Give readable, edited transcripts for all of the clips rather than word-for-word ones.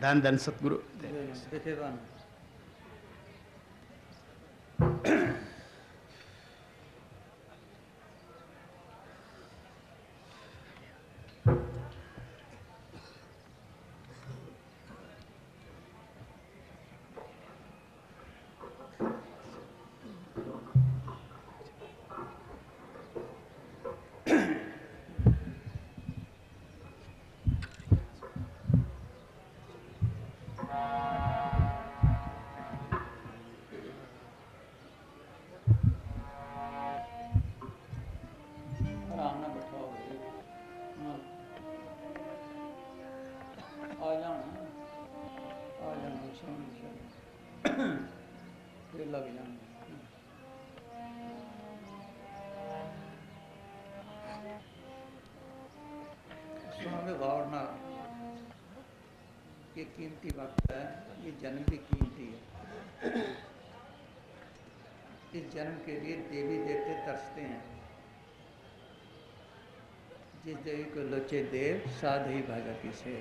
धन धन सतगुरु। सुनोगे गौर ना, ये कीमती वक्त है, ये जन्म भी कीमती है। इस जन्म के लिए देवी देवते तरसते हैं। जिस देवी को लोचे देव साध ही भागा से।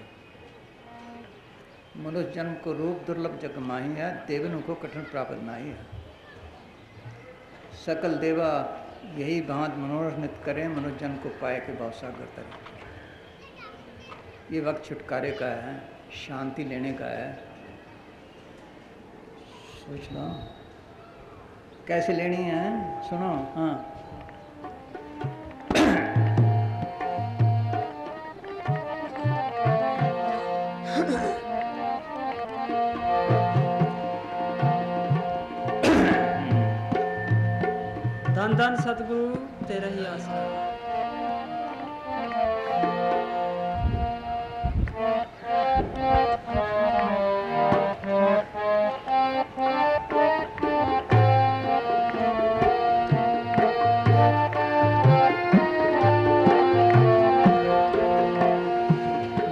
मनुष्य जन्म को रूप दुर्लभ जग माही है, देवन को कठिन प्राप्त नाही है। सकल देवा यही भांत मनोरथ नित करें, मनुष्य जन्म को पाए के भावसागर तरे। ये वक्त छुटकारे का है, शांति लेने का है। सोच लो कैसे लेनी है, सुनो। हाँ, धन धन सतगुरु तेरा ही आसरा।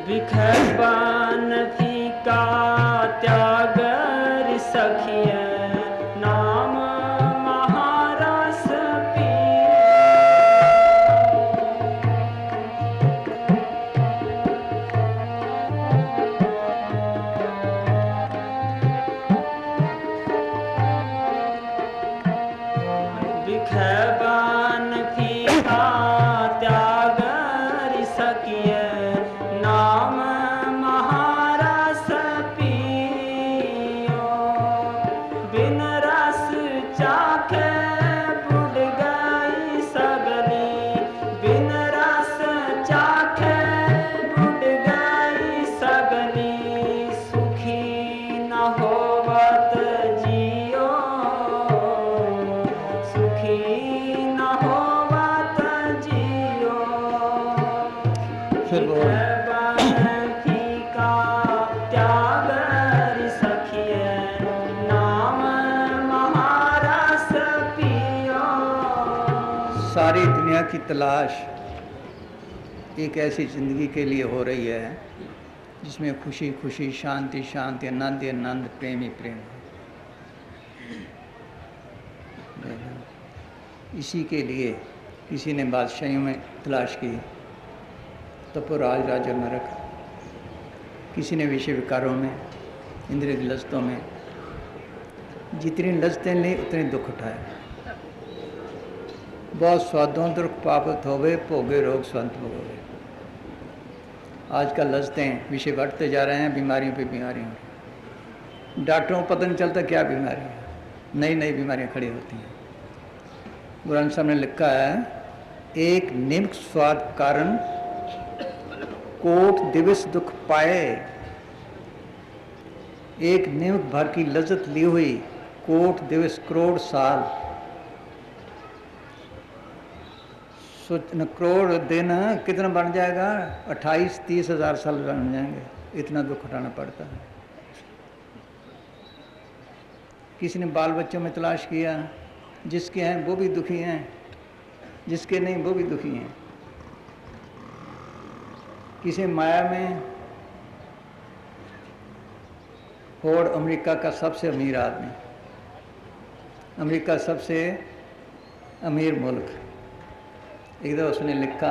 बिखरबान फीका त्यागर सखिया नाम महारस पी। बिखरबान फीका त्यागर सखिया नाम महारस पियो। बिन रस चाखे बुढ़ गई सगली, बिन रस चाखे बुढ़ गई सगली। सुखी न होवत जियो, सुखी न होवत जियो। फिर वो सारी दुनिया की तलाश एक ऐसी ज़िंदगी के लिए हो रही है जिसमें खुशी खुशी, शांति शांति, आनंद आनंद, प्रेम ही प्रेम। इसी के लिए किसी ने बादशाहियों में तलाश की, तपोराज राजा नरक, किसी ने विषय विकारों में, इंद्रिय लज्जतों में। जितनी लज्जतें ली उतने दुख उठाए। बहुत स्वादों दुख पापत होवे, भोगे रोग स्वंत भोगे। आजकल लज्जतें विषय बढ़ते जा रहे हैं, बीमारियों पे बीमारियों। डॉक्टरों को पता नहीं चलता क्या बीमारी है, नई नई बीमारियां खड़ी होती हैं। गुरु ग्रंथ साहब ने लिखा है, एक निम्न स्वाद कारण कोट दिवस दुख पाए। एक निम्न भर की लज्जत ली हुई कोट दिवस करोड़ साल, करोड़ दिन कितना बन जाएगा, 28-30 हज़ार साल बन जाएंगे। इतना दुख उठाना पड़ता है। किसी ने बाल बच्चों में तलाश किया, जिसके हैं वो भी दुखी हैं, जिसके नहीं वो भी दुखी हैं। किसी माया में फोर्ड अमेरिका का सबसे अमीर आदमी, अमेरिका सबसे अमीर मुल्क, एक दफ़ा उसने लिखा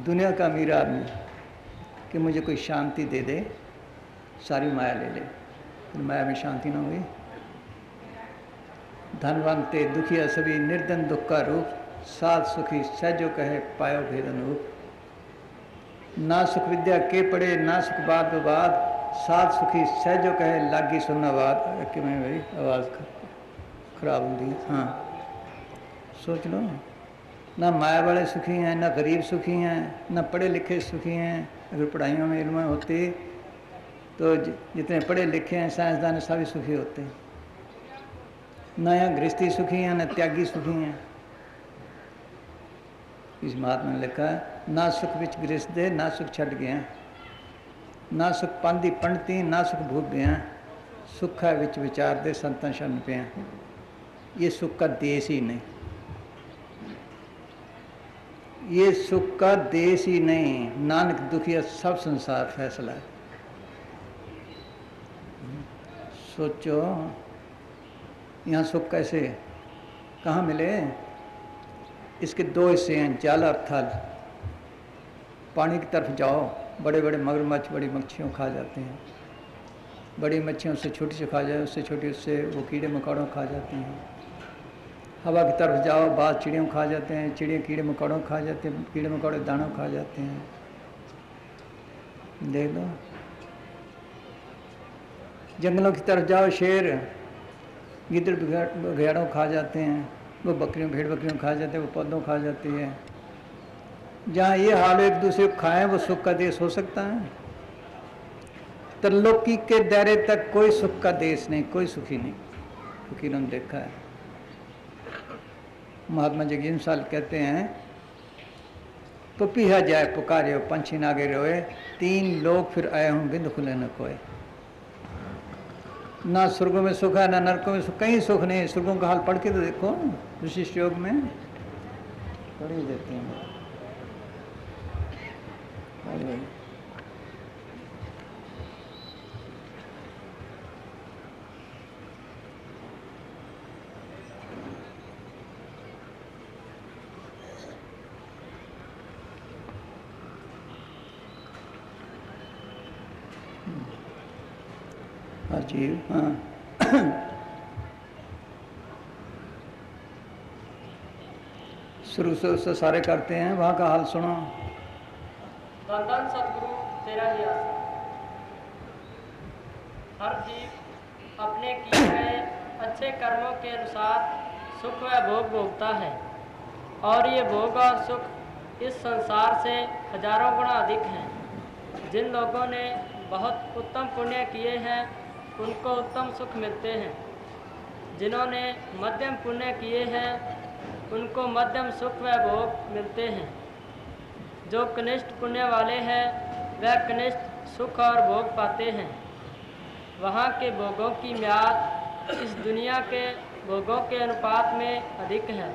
दुनिया का अमीर आदमी कि मुझे कोई शांति दे दे, सारी माया ले ले, फिर माया में शांति ना हुई। धनवंते दुखिया सभी निर्धन दुख का रूप, साध सुखी सहजो कहे पायो भेद अनूप। ना सुख विद्या के पड़े ना सुख बात विवाद, साध सुखी सहजो कहे लागी सुनना बात। कि मैं भाई आवाज़ खराब होगी। हाँ सोच लो, ना माया वाले सुखी हैं, ना गरीब सुखी हैं, ना पढ़े लिखे सुखी हैं। अगर पढ़ाइयों में इल्म होते तो जितने पढ़े लिखे हैं साइंसदान सभी सुखी होते। ना यहाँ गृहस्थी सुखी हैं, ना त्यागी सुखी हैं। इस महात्मा ने लिखा है, ना सुख विच गृहस्थ दे ना सुख छड़ गया, ना सुख पांदी पंडती ना सुख भूप गया, सुख है विच विचार दे संतन शरण पे। ये सुख का देश ही नहीं, ये सुख का देश ही नहीं। नानक दुखिया सब संसार फैसला है। सोचो यहाँ सुख कैसे कहाँ मिले? इसके दो हिस्से हैं, जल और थल। पानी की तरफ जाओ, बड़े बड़े मगरमच्छ बड़ी मच्छियों खा जाते हैं, बड़ी मच्छियों से छोटी से खा जाए, उससे छोटी उससे वो कीड़े मकोड़ों खा जाते हैं। हवा की तरफ जाओ, बाज चिड़ियों खा जाते हैं, चिड़िया कीड़े मकोड़ों खा जाते हैं, कीड़े मकोड़े दानों खा जाते हैं। देख लो, जंगलों की तरफ जाओ, शेर गिद्ध बघेड़ों खा जाते हैं, वो बकरियों भेड़ बकरियों खा जाते हैं, वो पौधों खा जाती है। जहाँ ये हाल एक दूसरे को खाएं वो सुख का देश हो सकता है? त्रिलोकी के दायरे तक कोई सुख का देश नहीं, कोई सुखी नहीं। फकीरों ने देखा है। महात्मा जगजीवन साल कहते हैं, पपीहा जाए पुकारे पंछी नागे रोए, तीन लोग फिर आए हूँ बिंद खुले न कोए। ना स्वर्गों में सुख है ना नरकों में सुख, कहीं सुख नहीं। स्वर्गों का हाल पढ़ के तो देखो, विशिष्ट योग में पढ़ ही देते हैं। अजीब। हाँ शुरू से उससे सारे करते हैं, वहाँ का हाल सुनो। धन सतगुरु तेरा ही आसा। हर जीव अपने किए गए अच्छे कर्मों के अनुसार सुख व भोग भोगता है, और ये भोग और सुख इस संसार से हजारों गुना अधिक हैं। जिन लोगों ने बहुत उत्तम पुण्य किए हैं उनको उत्तम सुख मिलते हैं, जिन्होंने मध्यम पुण्य किए हैं उनको मध्यम सुख व भोग मिलते हैं। जो कनिष्ठ पुण्य वाले हैं वह कनिष्ठ सुख और भोग पाते हैं। वहाँ के भोगों की म्याद इस दुनिया के भोगों के अनुपात में अधिक है,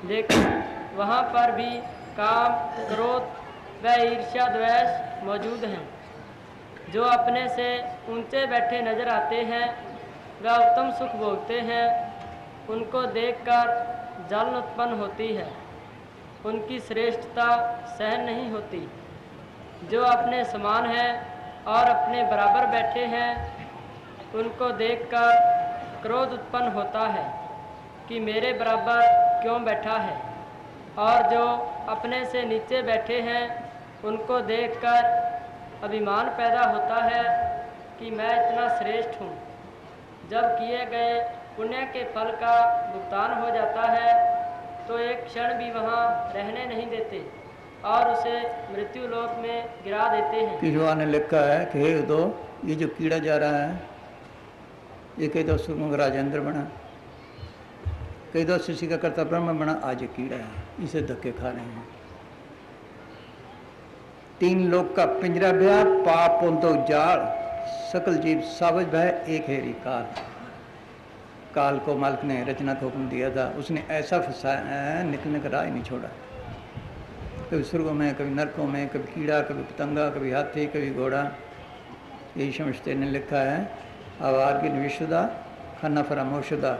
लेकिन वहाँ पर भी काम, क्रोध व ईर्ष्या द्वेष मौजूद हैं। जो अपने से ऊंचे बैठे नजर आते हैं वह उत्तम सुख भोगते हैं, उनको देखकर जलन उत्पन्न होती है, उनकी श्रेष्ठता सहन नहीं होती। जो अपने समान है और अपने बराबर बैठे हैं उनको देखकर क्रोध उत्पन्न होता है कि मेरे बराबर क्यों बैठा है, और जो अपने से नीचे बैठे हैं उनको देखकर अभिमान पैदा होता है कि मैं इतना श्रेष्ठ हूँ। जब किए गए पुण्य के फल का भुगतान हो जाता है तो एक क्षण भी वहाँ रहने नहीं देते और उसे मृत्यु लोक में गिरा देते हैं। किशवा ने लिखा है कि हे दो, ये जो कीड़ा जा रहा है ये कई दो सुरंग राजेंद्र बना, कई दो शिष्य का कर्ता ब्रह्म बना, आज ये कीड़ा है, इसे धक्के खा रहे हैं। तीन लोग का पिंजरा ब्याह, पाप तो जाल, सकल जीव सावज भय एक हेरी काल। काल को मालिक ने रचना का हुक्म दिया था, उसने ऐसा फंसाया निकलने का राह नहीं छोड़ा। कभी स्वर्गों में, कभी नरकों में, कभी कीड़ा, कभी पतंगा, कभी हाथी, कभी घोड़ा। यही समझते ने लिखा है, आवार की निविशुदा खन्ना फरामोशुदा,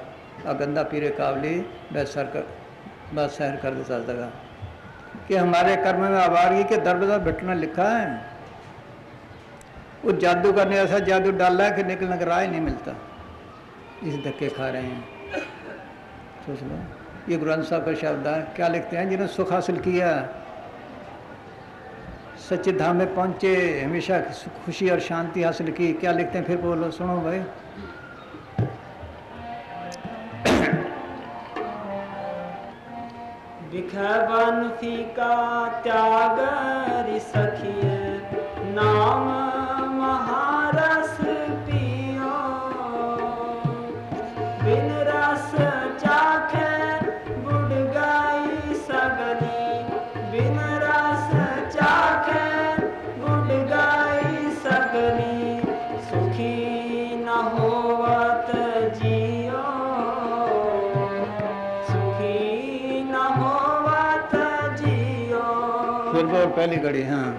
गंदा पीरे कावली बस सहर कर देता दगा। कि हमारे कर्म में आवारगी के दर बदर भटना लिखा है। वो जादूगर ने ऐसा जादू डाला है कि निकलने का राह ही नहीं मिलता, इस धक्के खा रहे हैं। सोच लो, ये गुरु ग्रंथ साहब का शब्द है। क्या लिखते हैं? जिन्होंने सुख हासिल किया, सच्चे धाम में पहुंचे, हमेशा खुशी और शांति हासिल की, क्या लिखते हैं? फिर बोलो, सुनो भाई। बिखबन फीका त्याग रि सखिए, नाम महारस पियो। बिन रस चाखे बुढ़ गई सगली, बिन रस चाखे बुढ़ गई सगली। सुखी न होवत जियो, सुखी न होवत जियो। फिर बोल पहली घड़ी। हाँ,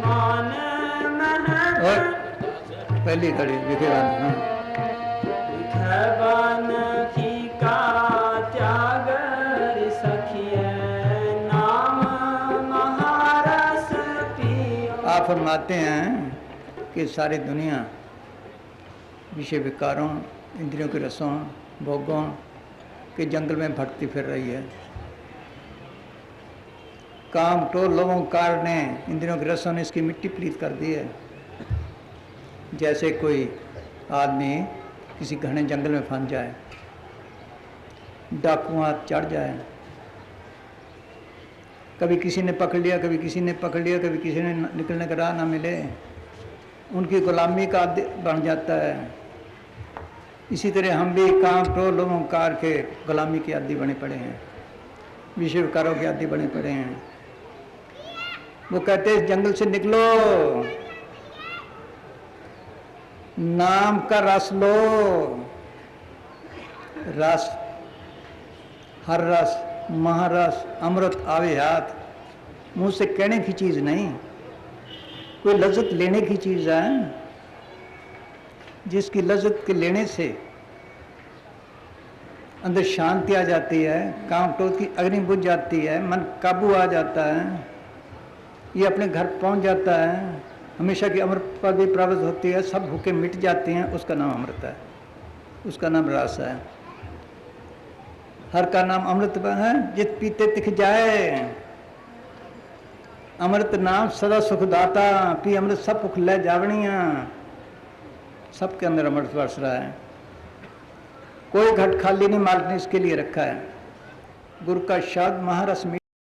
मान महत और पहली घड़ी विखेवान। हाँ, बिखबन फीका त्याग रि सखिए, नाम महारस पियो। आप फरमाते हैं कि सारी दुनिया विषय विकारों, इंद्रियों के रसों, भोगों के जंगल में भटकती फिर रही है। काम तो लोगों कार ने, इंद्रियों के रसों ने इसकी मिट्टी पलीत कर दी है। जैसे कोई आदमी किसी घने जंगल में फंस जाए, डाकुआं चढ़ जाए, कभी किसी ने पकड़ लिया, कभी किसी ने पकड़ लिया, कभी किसी ने निकलने का राह ना मिले, उनकी गुलामी का आदी बन जाता है। इसी तरह हम भी काम तो लोगों कार के गुलामी के आदी बने पड़े हैं, विषय विकारों के आदी बने पड़े हैं। वो कहते हैं जंगल से निकलो, नाम का रस लो। रस, हर रस, महारस, अमृत आवे हाथ। मुंह से कहने की चीज नहीं, कोई लज्जत लेने की चीज है, जिसकी लज्जत के लेने से अंदर शांति आ जाती है, काम क्रोध की अग्नि बुझ जाती है, मन काबू आ जाता है, ये अपने घर पहुंच जाता है, हमेशा की अमृत पर भी प्राप्त होती है, सब भूखे मिट जाते हैं। उसका नाम अमृत है, उसका नाम रस है। हर का नाम अमृत है, जित पीते तिख जाए। अमृत नाम सदा सुखदाता, पी अमृत सब भुख ले जावनिया। सबके अंदर अमृत बरस रहा है, कोई घट खाली नहीं मालिक ने इसके लिए रखा है। गुरु का शब्द महारस